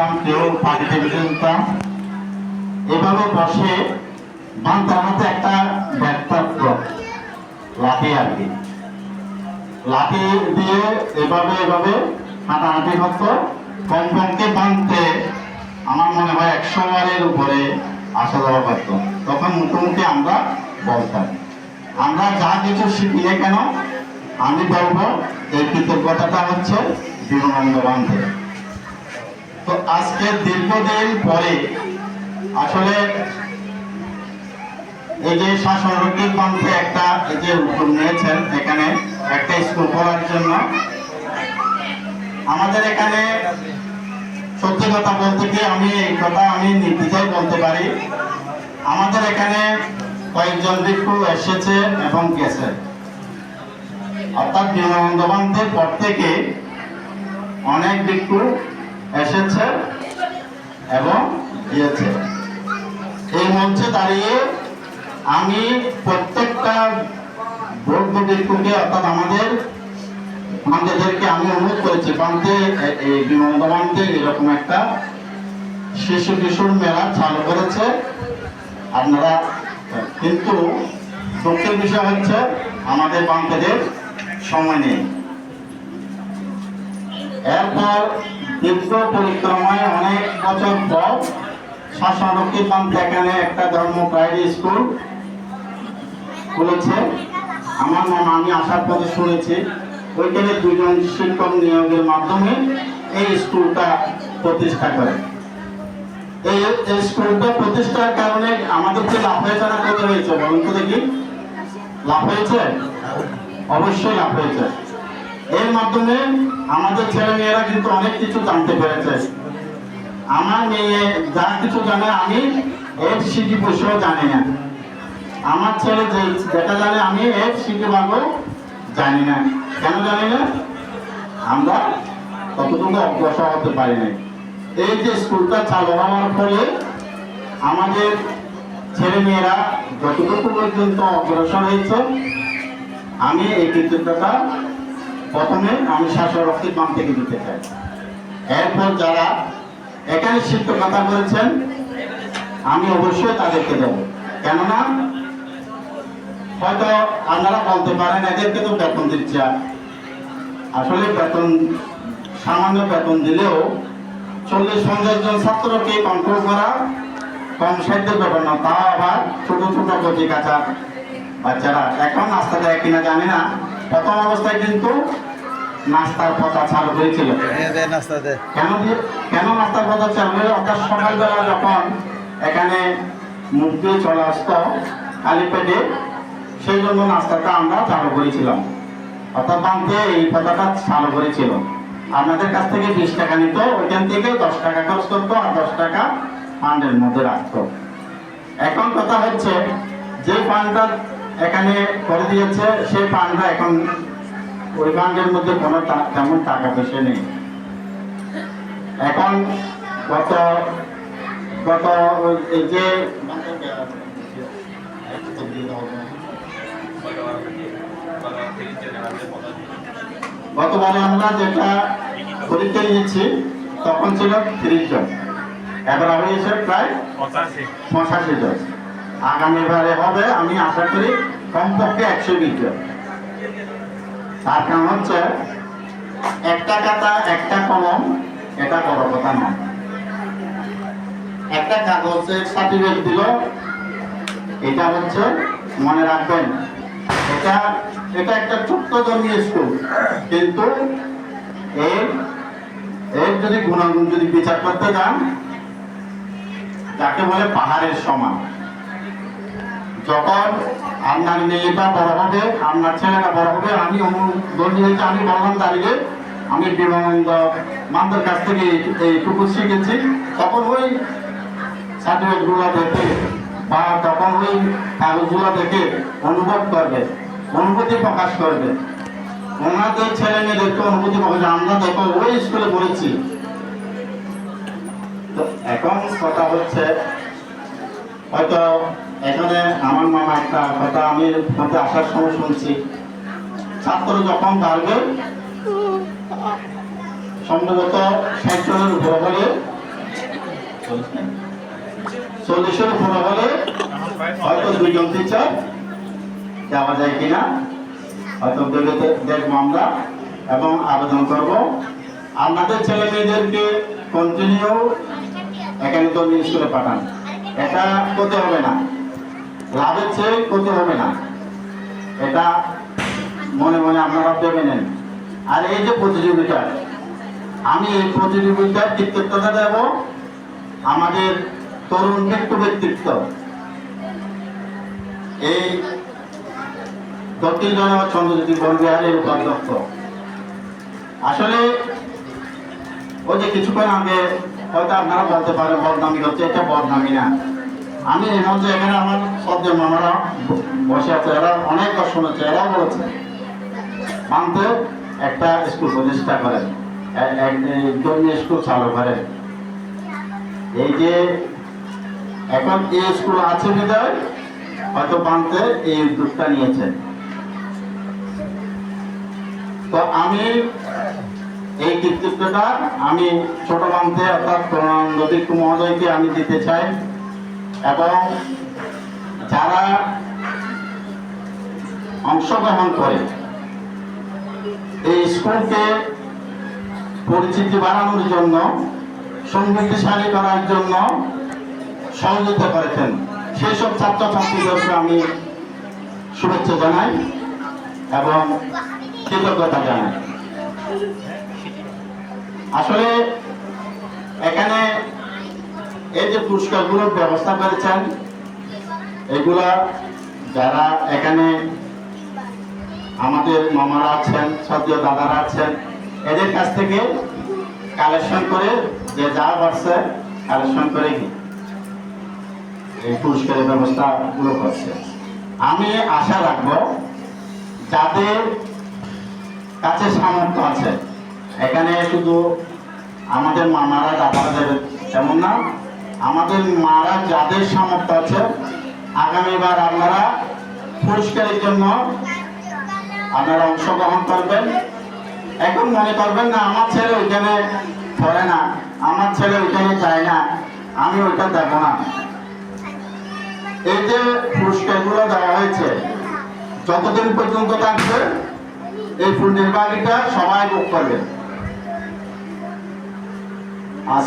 শুনতাম, কেউ পার্টি টেবিলে শুনতাম। এভাবে বসে বান্তার হাতে একটা ব্যাগ থাকতো, লাঠি আর কি, লাঠি দিয়ে এভাবে এভাবে হাঁটাহাঁটি হতো। কমপক্ষে বাঁধতে আমার মনে হয় 100 বারের উপরে আসা যাওয়া করতো। তখন মুখোমুখি আমরা বলতাম, আমরা যা কিছু শিখি না কেন, আমি বলবো এই কৃতজ্ঞতাটা হচ্ছে বিবেকানন্দ বান্ধব। তো আজকে দীর্ঘদিন পরে আসলে এই যে শাসনরক্ষিত বান্ধে একটা এই যে উদ্যোগ নিয়েছেন, এখানে একটা স্কুল করার জন্য। আমাদের এখানে সত্যি কথা বলতে কি, আমি এই কথা আমি নির্দ্বিধায় বলতে পারি, আমাদের এখানে কয়েকজন ভিক্ষু এসেছে এবং গেছে। অর্থাৎ বিবেকানন্দ বান্ধের পর থেকে অনেক ভিক্ষু এসেছে এবং গিয়েছে। এই মঞ্চে দাঁড়িয়ে আমি প্রত্যেকটা বৌদ্ধ ভিক্ষুকে, অর্থাৎ আমাদের বান্ধবদেরকে আমি অনুরোধ করেছি, বান্ধে এই বিবেকানন্দ বান্ধে এরকম একটা শিশু কিশোর মেলা চালু করেছে আপনারা। কিন্তু দুঃখের বিষয় হচ্ছে আমাদের বান্ধবদের সময় নেই। এরপর দীর্ঘ পরিক্রমায় অনেক বছর পর শাসনরক্ষিত বান্ধে এখানে একটা ধর্ম প্রাইমারি স্কুল খুলেছে। আমার মামা, আমি আসার পথে শুনেছি ওইখানে 2 জন শিক্ষক নিয়োগের মাধ্যমে এই স্কুলটা প্রতিষ্ঠা করে। এই স্কুলটা প্রতিষ্ঠার কারণে আমাদের যে লাভ হয়েছে না, কত হয়েছে বলুন তো দেখি? লাভ হয়েছে? অবশ্যই লাভ হয়েছে। এর মাধ্যমে আমাদের ছেলে মেয়েরা কিন্তু অনেক কিছু জানতে পেরেছে। আমার মেয়ে যা কিছু জানে আমি এর সিটি বসেও জানি না। আমার ছেলে যেটা জানে আমি এর সিটি ভাগও জানি না। কেন জানি না? আমরা ততটুকু অগ্রসর হতে পারি না। এই যে স্কুলটা চালু হওয়ার ফলে আমাদের ছেলে মেয়েরা যতটুকু পর্যন্ত অগ্রসর হয়েছে, আমি এই কৃতজ্ঞতা প্রথমে আমি শাসনরক্ষিত বান্ধ থেকে দিতে চাই। এরপর যারা এখানে শিক্ষকতা করেছেন আমি অবশ্যই তাদেরকে দেব। কেননা হয়তো আপনারা বলতে পারেন এদেরকে তো বেতন দিচ্ছে। আসলে বেতন, সামান্য বেতন দিলেও 40-50 জন ছাত্রকে কন্ট্রোল করা কম সাধ্যের ব্যাপার না। তাও আবার ছোট ছোট কচি কাঁচা বাচ্চারা। এখন নাস্তা দেয় কিনা জানি না, প্রথম অবস্থায় কিন্তু নাস্তার কথা চালু হয়েছিল। কেন নাস্তার কথা চালু হয়ে? অর্থাৎ সকালবেলা যখন এখানে মুখ দিয়ে চলে আসতো খালি পেটে, সেই জন্য নাস্তাটা আমরা চালু করেছিলাম। অর্থাৎ বান্ধে এই কথাটা চালু করেছিল। আপনাদের কাছ থেকে 20 টাকা নিত, ওইখান থেকে 10 টাকা খরচ করতো আর 10 টাকা ফান্ডের মধ্যে রাখতো। এখন কথা হচ্ছে যে ফান্ডটা এখানে করে দিয়েছে সেই ফান্ডটা এখন ওই ফান্ডের মধ্যে কোনো তেমন টাকা পয়সা নেই। এখন গত এই যে গতবারে আমরা যেটা পরীক্ষা নিয়েছি তখন ছিল 30 জন, এবার হয়েছে প্রায় 85 জন। আগামীবারে হবে আমি আশা করি কমপক্ষে 120 জন। তার কারণ হচ্ছে একটা খাতা একটা কলম, এটা বড় কথা নয়। একটা কাগজের সার্টিফিকেট দিল, এটা হচ্ছে মনে রাখবেন, এটা একটা ছোট্ট জমি স্কুল, কিন্তু এর যদি গুণাগুণ যদি বিচার করতে যান, যাকে বলে পাহাড়ের সমান। যখন আপনার মেয়েটা বড় হবে, আপনার ছেলেটা বড় হবে, আমি আমি বললাম দাঁড়িয়ে আমি বিবেকানন্দ বান্ধের কাছ থেকে এইটুকু শিখেছি, তখন ওই সার্টিফিকেটগুলো দেখে বা তখন ওই কাগজগুলো দেখে অনুভব করবে, অনুভূতি প্রকাশ করবে। ওনাদের ছেলে মেয়েদেরকে অনুভূতি প্রকাশ, আমরা দেখো ওই স্কুলে পড়েছি। তো এখন কথা হচ্ছে, হয়তো এখানে আমার মামা একটা কথা আমি মধ্যে আসার সময় শুনছি, ছাত্র যখন বাড়বে সম্ভবত 60 জনের উপর হলে 40-এর উপরে হলে হয়তো 2 জন টিচার দেওয়া যায় কিনা হয়তো দেখবো আমরা এবং আবেদন করব। আপনাদের ছেলে মেয়েদেরকে কন্টিনিউ একাডেমিক স্কুলে পাঠান, এটা করতে হবে না, লাভের চেয়ে করতে হবে না, এটা মনে মনে আপনারা ভেবে নেন। আর এই যে প্রতিযোগিতা, আমি এই প্রতিযোগিতার কৃতিত্বটা দেব আমাদের তরুণ ব্যক্তিত্ব, এই দক্ষিণ জনপদ চন্দ্রজ্যোতি বনবিহারের উপাধ্যক্ষ। আসলে ওই যে কিছুক্ষণ আগে হয়তো আপনারা বলতে পারেন বদনামি হচ্ছে, এটা বদনামি না। আমি এই মধ্যে এখানে আমার সদ্য মামারা বসে আছে, এরা অনেক কষ্ট হচ্ছে, এরাও বলেছে মানতে একটা স্কুল প্রতিষ্ঠা করেন, ধর্মীয় স্কুল চালু করেন। এই যে এখন এই স্কুল আছে বিদায় হয়তো বানতে এই উদ্যোগটা নিয়েছেন। তো আমি এই কৃতিত্বটা আমি ছোট বানতে অর্থাৎ প্রণানন্দ ভিক্ষু মহোদয়কে আমি দিতে চাই, এবং যারা অংশগ্রহণ করে এই স্কুলকে পরিচিতি বাড়ানোর জন্য, সমৃদ্ধিশালী করার জন্য সহযোগিতা করেছেন, সেই সব ছাত্রছাত্রীদেরকে আমি শুভেচ্ছা জানাই এবং কৃতজ্ঞতা জানাই। আসলে এখানে এই যে পুরস্কারগুলোর ব্যবস্থা করেছেন, এগুলা যারা এখানে আমাদের মামারা আছেন, সদ্য দাদারা আছেন, এদের কাছ থেকে কালেকশন করে যে যা পারছে কালেকশন করে এই পুরস্কারের ব্যবস্থা গুলো করছে। আমি আশা রাখবো যাদের কাছে সামর্থ্য আছে, এখানে শুধু আমাদের মামারা দাদারা দেবে তেমন না, আমাদের মারা যাদের সামর্থ্য আছে আগামীবার আপনারা পুরস্কারের জন্য আপনারা অংশগ্রহণ করবেন। এখন মনে করবেন না আমার ছেলে ওইখানে পড়ে না, আমার ছেলে ওইখানে যায় না, আমি ওইটা দেব না। এই যে পুরস্কারগুলো দেওয়া হয়েছে যতদিন পর্যন্ত থাকবে এই ফুল নির্বাহীটা সবাই ভোগ করবে। আজ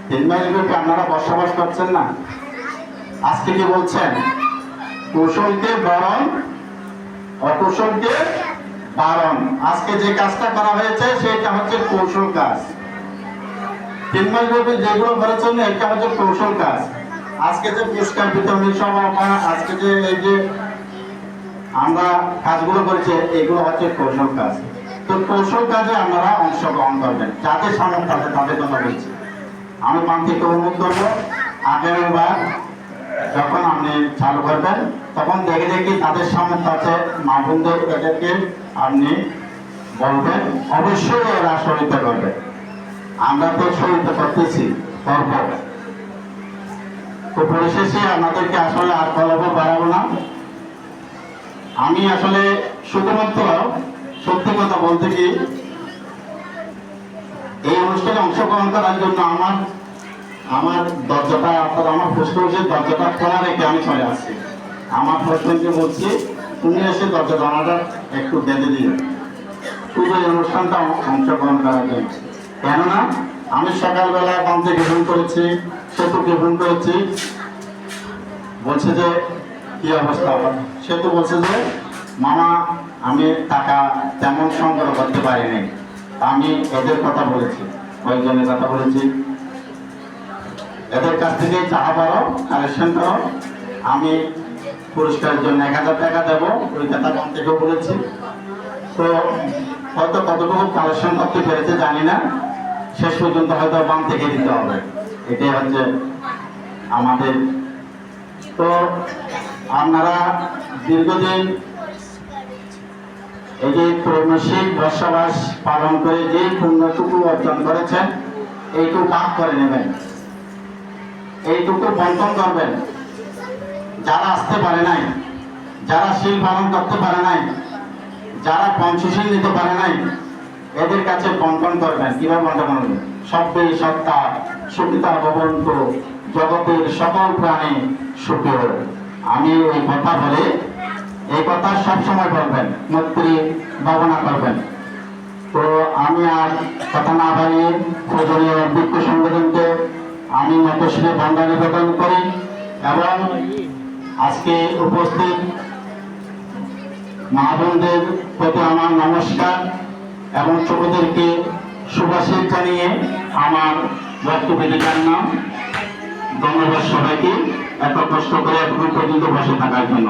3 মাস ব্যাপী আপনারা বসবাস করছেন না, আজকে কি বলছেন কৌশলকে বরণ অকৌশলকে বারণ। আজকে যে কাজটা করা হয়েছে সেটা হচ্ছে কৌশল কাজ। 3 মাস ব্যাপী যেগুলো করেছেন এটা হচ্ছে কৌশল কাজ। আজকে যে পুরস্কার বিতরণী সভা, আজকে যে এই যে আমরা কাজগুলো করেছি এগুলো হচ্ছে কৌশল কাজ। তো কৌশল কাজে আপনারা অংশগ্রহণ করবেন, যাদের সামর্থ্য আছে তাদের কথা বলছি। আমি মান থেকে অনুরোধ করবো আগামীবার যখন আপনি চালু করবেন তখন দেখে দেখি তাদের সামর্থ্য আছে মা বোনদের, এদেরকে আপনি বলবেন, অবশ্যই এরা সহায়তা করবে। আমরা তো সহায়তা করতেছি, করব। তো পরিশেষে আপনাদেরকে আসলে আর বাড়াবো না। আমি আসলে শুধুমাত্র সত্যি কথা বলতে কি এই অনুষ্ঠানে অংশগ্রহণ করার জন্য আমার দরজাটা অর্থাৎ আমার প্রশ্নের দরজাটা খোলা রেখে আমি চলে আসছি। আমার প্রশ্নকে বলছি তুমি এসে দরজা জানাটা একটু বেঁধে দিও শুধু এই অনুষ্ঠানটা অংশগ্রহণ করার জন্য। কেননা আমি সকালবেলা বান্ধে ফোন করেছি, সেতুকে ফোন করেছি, বলছে যে কি অবস্থা, সেতু বলছে যে মামা আমি টাকা তেমন সংগ্রহ করতে পারিনি। আমি এদের কথা বলেছি, কয়েকজনের কথা বলেছি, এদের কাছ থেকে চাহা পারো কালেকশন করো, আমি পুরস্কারের জন্য 1000 টাকা দেবো, ওই কথা বাম থেকেও বলেছি। তো হয়তো কতটুকু কালেকশন করতে পেরেছে জানি না, শেষ পর্যন্ত হয়তো বাম থেকে দিতে হবে, এটাই হচ্ছে আমাদের। তো আপনারা দীর্ঘদিন এই যে ত্রৈমাসিক বসবাস পালন করে যে পুণ্যটুকু অর্জন করেছেন এইটুকু ভাগ করে নেবেন, এইটুকু বন্টন করবেন। যারা আসতে পারে নাই, যারা শীল পালন করতে পারে নাই, যারা পঞ্চশীল নিতে পারে নাই, এদের কাছে বন্টন করবেন। কিভাবে বন্টন করবেন? 20 সপ্তাহ সুখিতা ভবন্তু, জগতের সকল প্রাণী সুখী হোক। আমি এই কথা বলে, এই কথা সবসময় বলবেন, মুক্তি ভাবনা করবেন। তো আমি আর কথা না বাড়িয়ে পূজনীয় ভিক্ষু সংগঠনকে আমি নতশিরে বন্দনা নিবেদন করি এবং আজকে উপস্থিত মা বোনদের প্রতি আমার নমস্কার এবং ছোটদেরকে শুভাশীষ জানিয়ে আমার বক্তব্যের নাম। ধন্যবাদ সবাইকে এত কষ্ট করে এখন পর্যন্ত বসে থাকার জন্য।